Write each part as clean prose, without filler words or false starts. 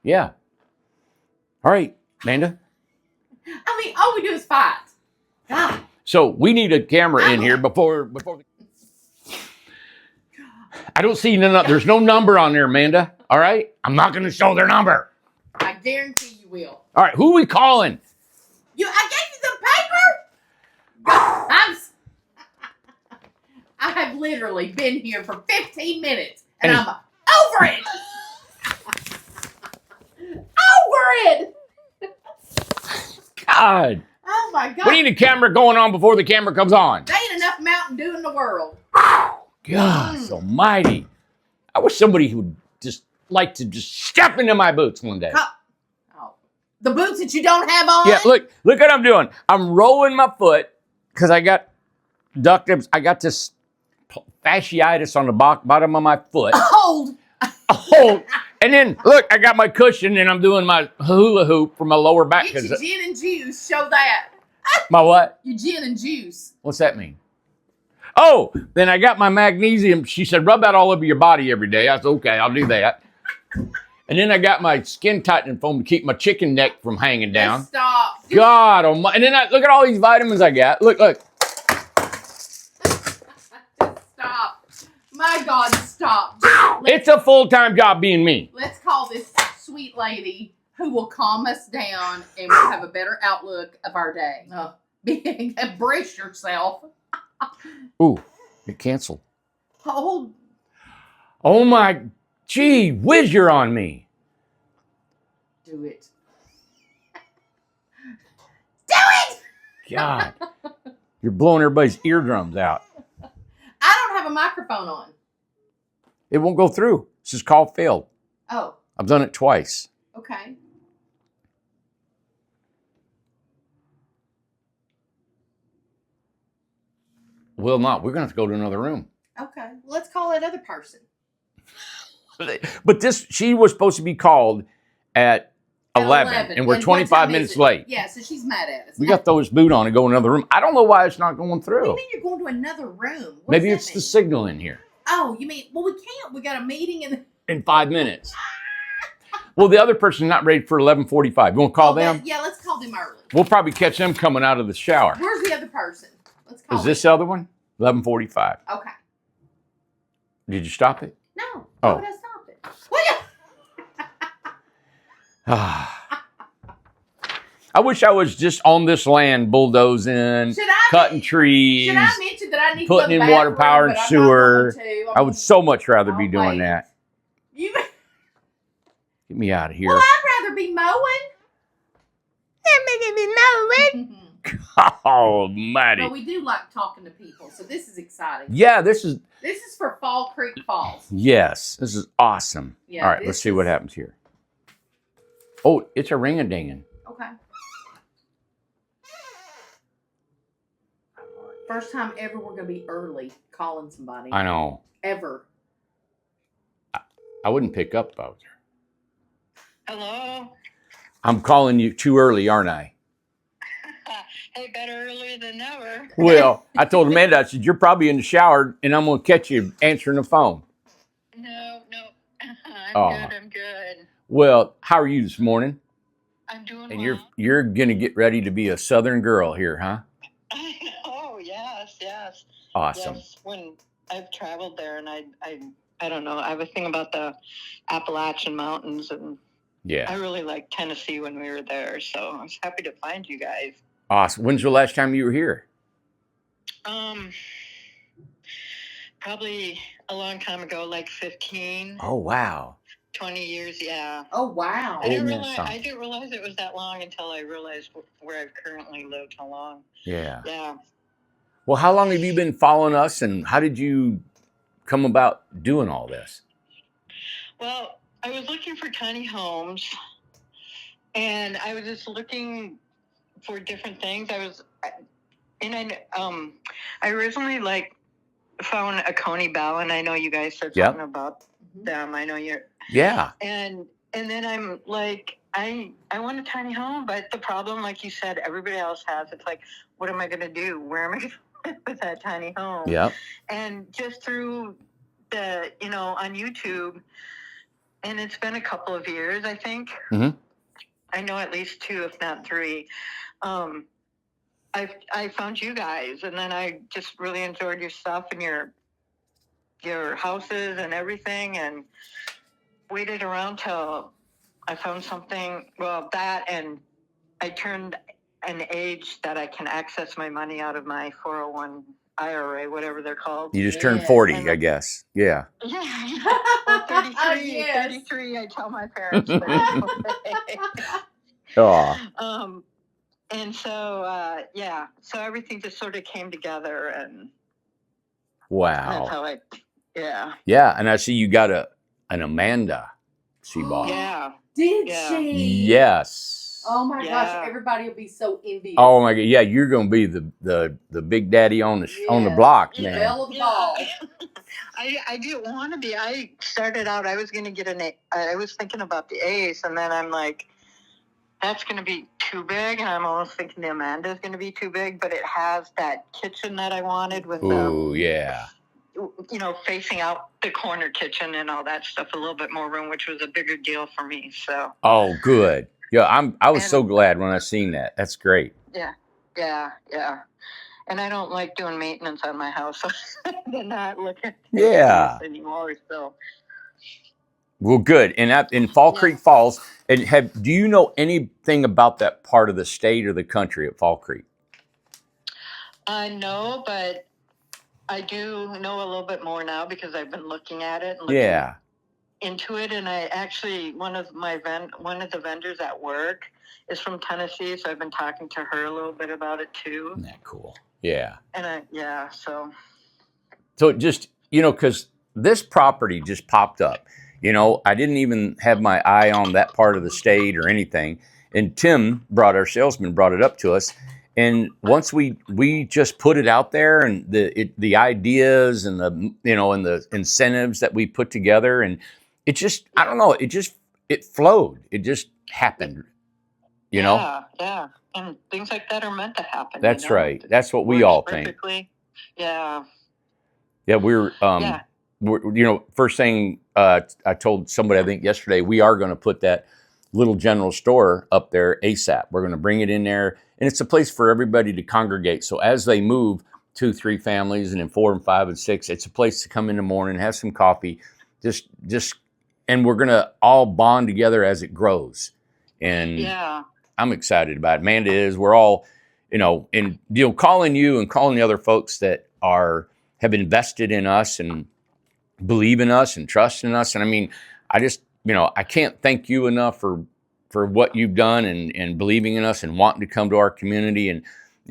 Yeah. All right, Amanda. I mean, all we do is fight. God. So we need a camera in here before. I don't see there's no number on there, Amanda. All right, I'm not going to show their number. I guarantee you will. All right, who are we calling? I gave you the paper. I have literally been here for 15 minutes, and I'm over it. Over it. God. Oh my God. We need a camera going on before the camera comes on. There ain't enough Mountain Dew in the world. God almighty. I wish somebody who would just like to just step into my boots one day. Oh, the boots that you don't have on? Yeah, look what I'm doing. I'm rolling my foot because I got ductus. I got this fasciitis on the bottom of my foot. Hold. And then, look, I got my cushion and I'm doing my hula hoop for my lower back. Get your gin and juice. Show that. My what? Your gin and juice. What's that mean? Oh, then I got my magnesium. She said, rub that all over your body every day. I said, okay, I'll do that. And then I got my skin tightening foam to keep my chicken neck from hanging down. Just stop. God almighty. And then look at all these vitamins I got. Look. Stop. My God, stop. It's a full-time job being me. Let's call this sweet lady who will calm us down and we'll have a better outlook of our day. Brace yourself. Ooh, it canceled. Hold. Oh my, gee whiz, you're on me. Do it. Do it! God, you're blowing everybody's eardrums out. I don't have a microphone on. It won't go through. This is call failed. Oh. I've done it twice. Okay. Will not. We're going to have to go to another room. Okay. Let's call that other person. But she was supposed to be called at 11 and we're 25 minutes late. Yeah, so she's mad at us. We got to throw this boot on and go to another room. I don't know why it's not going through. What do you mean you're going to another room? Maybe it's the signal in here. Oh, you mean, well, we can't. We got a meeting in 5 minutes. Well, the other person's not ready for 11:45. You want to call them? Yeah, let's call them early. We'll probably catch them coming out of the shower. Where's the other person? Let's call Is this the other one? 11:45. Okay. Did you stop it? No. Oh. Why would I stop it? I wish I was just on this land bulldozing, cutting trees, should I mention that I need putting in water, power, and sewer. I would so much rather be doing that. Get me out of here. Well, I'd rather be mowing. Almighty. But we do like talking to people, so this is exciting. Yeah, this is for Fall Creek Falls. Yes, this is awesome. Yeah, all right, let's see what happens here. Oh, it's a ring-a-dinging. Okay. First time ever we're going to be early calling somebody. I know. Ever. I wouldn't pick up, Bowser. Hello? I'm calling you too early, aren't I? Hey, better early than never. Well, I told Amanda, I said, you're probably in the shower, and I'm going to catch you answering the phone. No. I'm good. Well, how are you this morning? I'm doing and well. You're going to get ready to be a Southern girl here, huh? Oh, yes. Awesome. Yes, when I've traveled there, and I don't know, I have a thing about the Appalachian Mountains, and yeah, I really liked Tennessee when we were there, so I was happy to find you guys. Awesome. When's the last time you were here? Probably a long time ago, like 15. Oh, wow. 20 years, yeah. Oh, wow. I didn't realize it was that long until I realized where I've currently lived, how long. Yeah. Yeah. Well, how long have you been following us, and how did you come about doing all this? Well, I was looking for tiny homes, and I was just looking for different things. I originally found a Coney Bell, and I know you guys said something about them. I know you're. Yeah. And then I'm like, I want a tiny home, but the problem, like you said, everybody else has. It's like, what am I going to do? Where am I going to live with that tiny home? Yeah. And just through the, on YouTube and it's been a couple of years, I think. Mhm. I know at least 2, if not 3. I found you guys, and then I just really enjoyed your stuff and your houses and everything, and waited around till I found something. Well, that, and I turned an age that I can access my money out of my 401 IRA, whatever they're called. You just turned Yes. 40, And I guess. Yeah. yeah, well, 33, Yes. 33, I tell my parents. But Oh, and so, yeah, so everything just sort of came together, and that's wow. how yeah. Yeah, and I see you got an Amanda Seabaugh. Yeah. Did Yeah. she? Yes. Oh my gosh, Yeah. everybody will be so envious. Oh my God! Yeah, you're gonna be the big daddy on the Yes. block, You man. belle of the ball. I didn't want to be. I started out, I was going to get I was thinking about the Ace, and then I'm like, that's going to be too big, and I'm almost thinking the Amanda's going to be too big, but it has that kitchen that I wanted with Ooh, yeah. facing out the corner kitchen and all that stuff, a little bit more room, which was a bigger deal for me. So Oh, good. Yeah, I was And- so glad when I seen that. That's great. yeah. And I don't like doing maintenance on my house, so I'm not looking at Yeah. this anymore. So Well, good. And in Fall Yeah. Creek Falls, and do you know anything about that part of the state or the country at Fall Creek? I know, but I do know a little bit more now because I've been looking at it and looking Yeah. into it. And I actually, one of the vendors at work is from Tennessee, so I've been talking to her a little bit about it too. Isn't that cool? Yeah. And so So it just, because this property just popped up. I didn't even have my eye on that part of the state or anything. And Tim our salesman brought it up to us. And once we just put it out there, and the ideas and and the incentives that we put together, and it just, I don't know, it flowed. It just happened, Yeah. And things like that are meant to happen. That's right. That's what we Works all think. perfectly. Yeah. Yeah, we're first thing I told somebody, I think yesterday, we are going to put that little general store up there ASAP. We're going to bring it in there, and it's a place for everybody to congregate. So as they move 2, 3 families, and then 4 and 5 and 6, it's a place to come in the morning, have some coffee, just, and we're going to all bond together as it grows. And Yeah. I'm excited about it. Amanda is. We're all, and calling you and calling the other folks that have invested in us and believe in us and trust in us. And I mean, I just, I can't thank you enough for what you've done and believing in us and wanting to come to our community. And,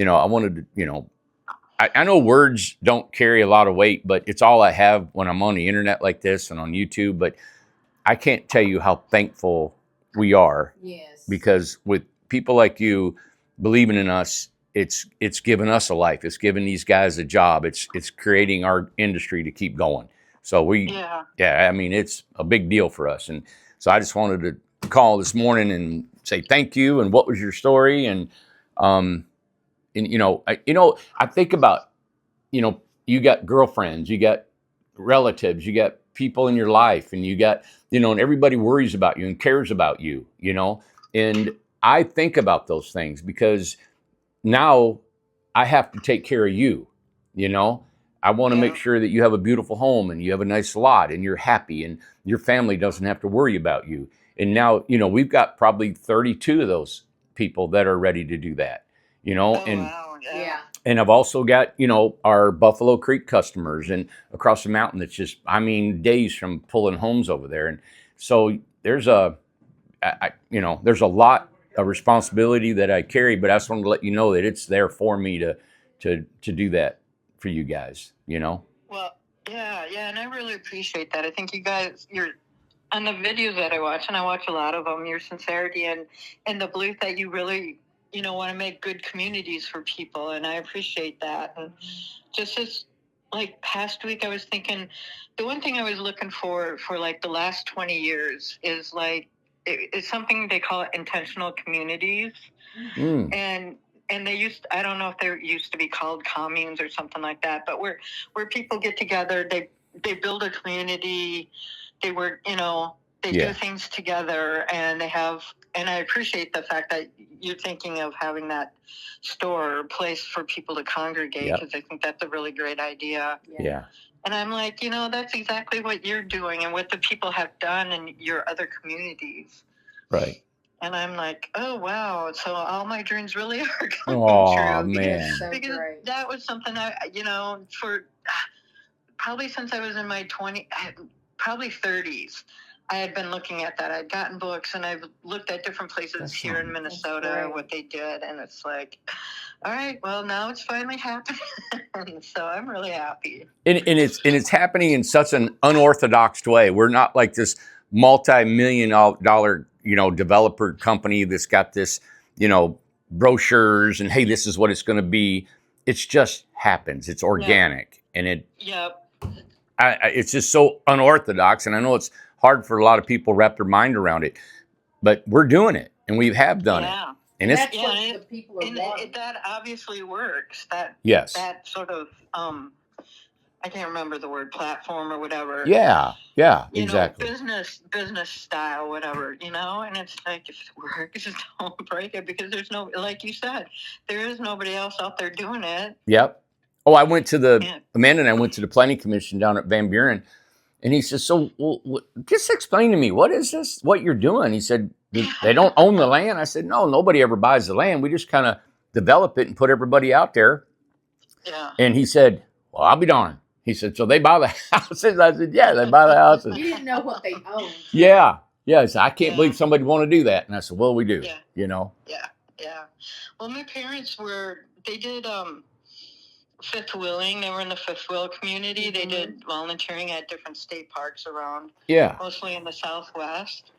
I wanted to, I know words don't carry a lot of weight, but it's all I have when I'm on the internet like this and on YouTube. But I can't tell you how thankful we are. Yes. Because with people like you believing in us, it's given us a life. It's given these guys a job. It's creating our industry to keep going. So I mean, it's a big deal for us. And so I just wanted to call this morning and say thank you. And what was your story? And I think about, you got girlfriends, you got relatives, you got people in your life, and you got, and everybody worries about you and cares about you, and I think about those things because now I have to take care of you, I want to make sure that you have a beautiful home and you have a nice lot and you're happy and your family doesn't have to worry about you. And now, we've got probably 32 of those people that are ready to do that, Wow. Yeah. and I've also got, our Buffalo Creek customers and across the mountain. That's just, days from pulling homes over there. And so there's there's a lot of responsibility that I carry, but I just wanted to let you know that it's there for me to do that for you guys, Well, yeah. And I really appreciate that. I think you guys, you're on the videos that I watch, and I watch a lot of them, your sincerity and the belief that you really, want to make good communities for people. And I appreciate that. And just as like past week, I was thinking the one thing I was looking for like the last 20 years is like, it's something they call intentional communities. And I don't know if they used to be called communes or something like that, but where people get together, they build a community, they work, They Yeah. do things together, and and I appreciate the fact that you're thinking of having that store or place for people to congregate, Yep. because I think that's a really great idea. Yeah. And I'm like, that's exactly what you're doing and what the people have done in your other communities. Right. And I'm like, oh, wow. So all my dreams really are coming Oh, true. man. So Because great. that was something for probably since I was in my probably 30s, I had been looking at that. I'd gotten books, and I've looked at different places That's here in something. Minnesota, great. what they did. And it's like, all right, well, now it's finally happening. So I'm really happy. And it's happening in such an unorthodox way. We're not like this multi-million dollar, developer company that's got this, brochures and, hey, this is what it's going to be. It's just happens. It's organic. And Yep. it's just so unorthodox. And I know it's hard for a lot of people to wrap their mind around it, but we're doing it, and we have done it. Yeah. And it's, That's what the people are And wanting. that obviously works. yes. That sort of, I can't remember the word, platform or whatever. Yeah. Yeah, exactly. Business style, whatever, and it's like, if it works, just don't break it, because there's no, like you said, there is nobody else out there doing it. Yep. Oh, Amanda and I went to the planning commission down at Van Buren, and he says, so just explain to me, what is this, what you're doing? He said, they don't own the land. I said, no, nobody ever buys the land. We just kind of develop it and put everybody out there. Yeah. And he said, well, I'll be darned. He said, so they buy the houses? I said, yeah, they buy the houses. You didn't know what they owned. Yeah. Yeah. He said, I can't Yeah. believe somebody want to do that. And I said, well, we do, Yeah. Yeah. Well, my parents they did fifth wheeling. They were in the fifth wheel community. They did volunteering at different state parks around, Yeah. mostly in the Southwest.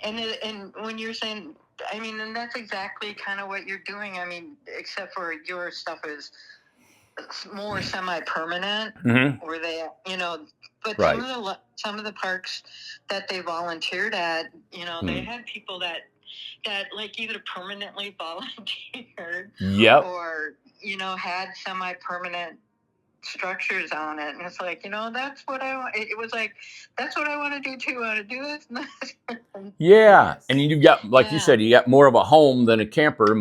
And when you're saying, I mean, and that's exactly kind of what you're doing. I mean, except for your stuff is more semi-permanent, where they, but Right. some of the parks that they volunteered at, they had people that like either permanently volunteered, Yep. or had semi-permanent structures on it. And it's like, that's what I want. It was like, that's what I want to do too. I want to do this and that. Yeah. And you've got, like you Yeah. said, you got more of a home than a camper.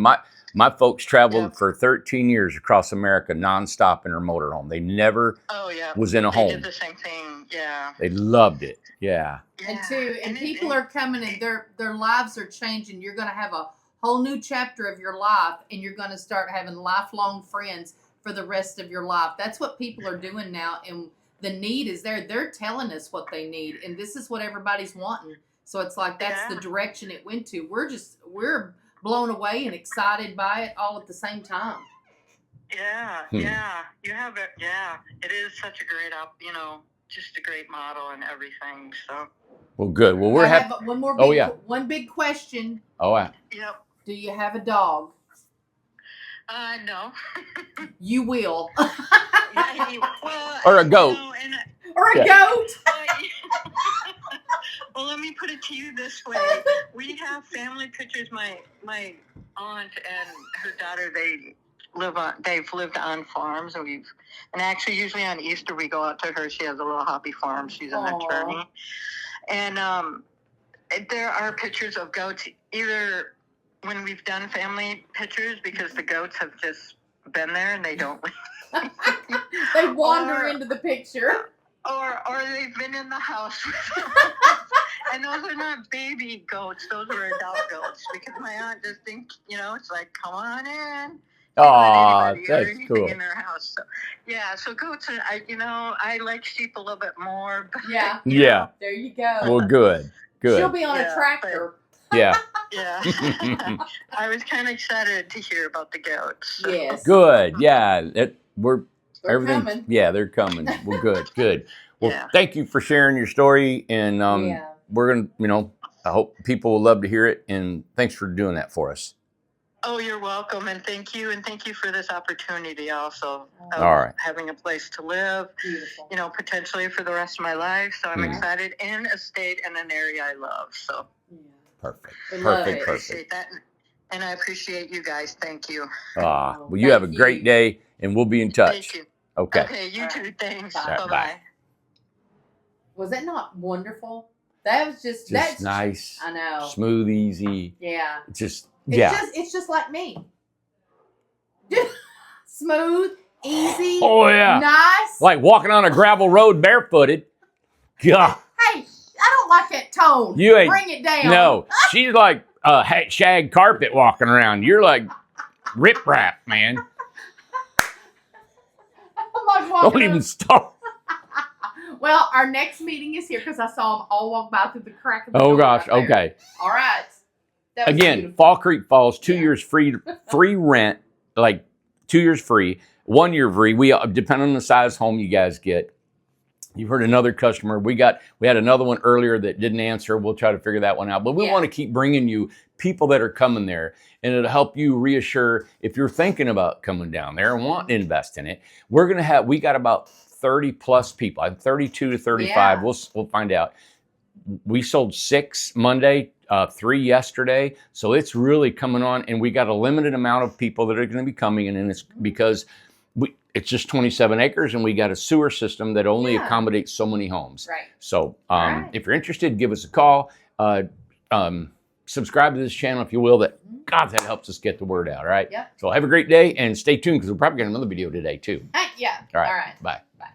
My folks traveled for 13 years across America nonstop in their motorhome. They never Oh yeah, was in a they home. did the same thing. Yeah. They loved it. Yeah. And people are coming, and their lives are changing. You're going to have a whole new chapter of your life, and you're going to start having lifelong friends for the rest of your life. That's what people are doing now, and the need is there. They're telling us what they need, and this is what everybody's wanting. So it's like that's the direction it went to. We're blown away and excited by it all at the same time. Yeah, yeah, you have it. Yeah, it is such a great just a great model and everything. So. Well, good. Well, we're I happy. have one more. One big question. Oh, yeah. Yep. Do you have a dog? No. You will. Well, Or a goat. Or a goat. Well, let me put it to you this way: we have family pictures. My aunt and her daughter, they've lived on farms, and actually usually on Easter we go out to her. She has a little hobby farm. She's an attorney, and there are pictures of goats either when we've done family pictures, because the goats have just been there and they don't They wander into the picture. or they've been in the house. And those are not baby goats, those are adult goats, because my aunt just thinks, it's like, come on in. Oh, that's cool. In their house. So, yeah, so goats are, I like sheep a little bit more. But, Yeah. Yeah. There you go. Well, good. She'll be on a tractor. Yeah. Yeah. I was kind of excited to hear about the goats. So. Yes. Good. Yeah. They're coming. Yeah, they're coming. Well, good. Well, thank you for sharing your story. And we're going to, I hope people will love to hear it. And thanks for doing that for us. Oh, you're welcome. And thank you. And thank you for this opportunity also. All right. Having a place to live, Beautiful. Potentially for the rest of my life. So I'm excited, in a state and an area I love. So. Perfect. Love it. I appreciate that. And I appreciate you guys. Thank you. Well, you have a great day, and we'll be in touch. Thank you. Okay. Okay, you too. Thanks. Bye. Bye-bye. Bye. Was that not wonderful? That was just that's nice, I know. smooth, easy. Yeah. It's just like me. Smooth, easy. Oh yeah. Nice. Like walking on a gravel road barefooted. God. Hey, I don't like that tone. You ain't. Bring it down. No, she's like shag carpet walking around. You're like rip rap, man. I'm like walking Don't even start. Well, our next meeting is here because I saw them all walk by through the crack of the Oh door gosh. right there. Okay. All right. That was Again, beautiful. Fall Creek Falls, 2 Yeah. years free rent, like 2 years free, 1 year free. We depending on the size home you guys get. You've heard another customer. We had another one earlier that didn't answer. We'll try to figure that one out. But we Yeah. want to keep bringing you people that are coming there, and it'll help you reassure if you're thinking about coming down there and want to invest in it. We got about 30 plus people. I'm 32 to 35. Yeah. We'll find out. We sold 6 Monday, 3 yesterday. So it's really coming on, and we got a limited amount of people that are going to be coming in, and it's because it's just 27 acres, and we got a sewer system that only Yeah. accommodates so many homes. Right. So Right. if you're interested, give us a call. Subscribe to this channel if you will. That helps us get the word out. All right. Yep. So have a great day and stay tuned because we're probably getting another video today too. Hey, yeah. All right. All right. Bye. Bye.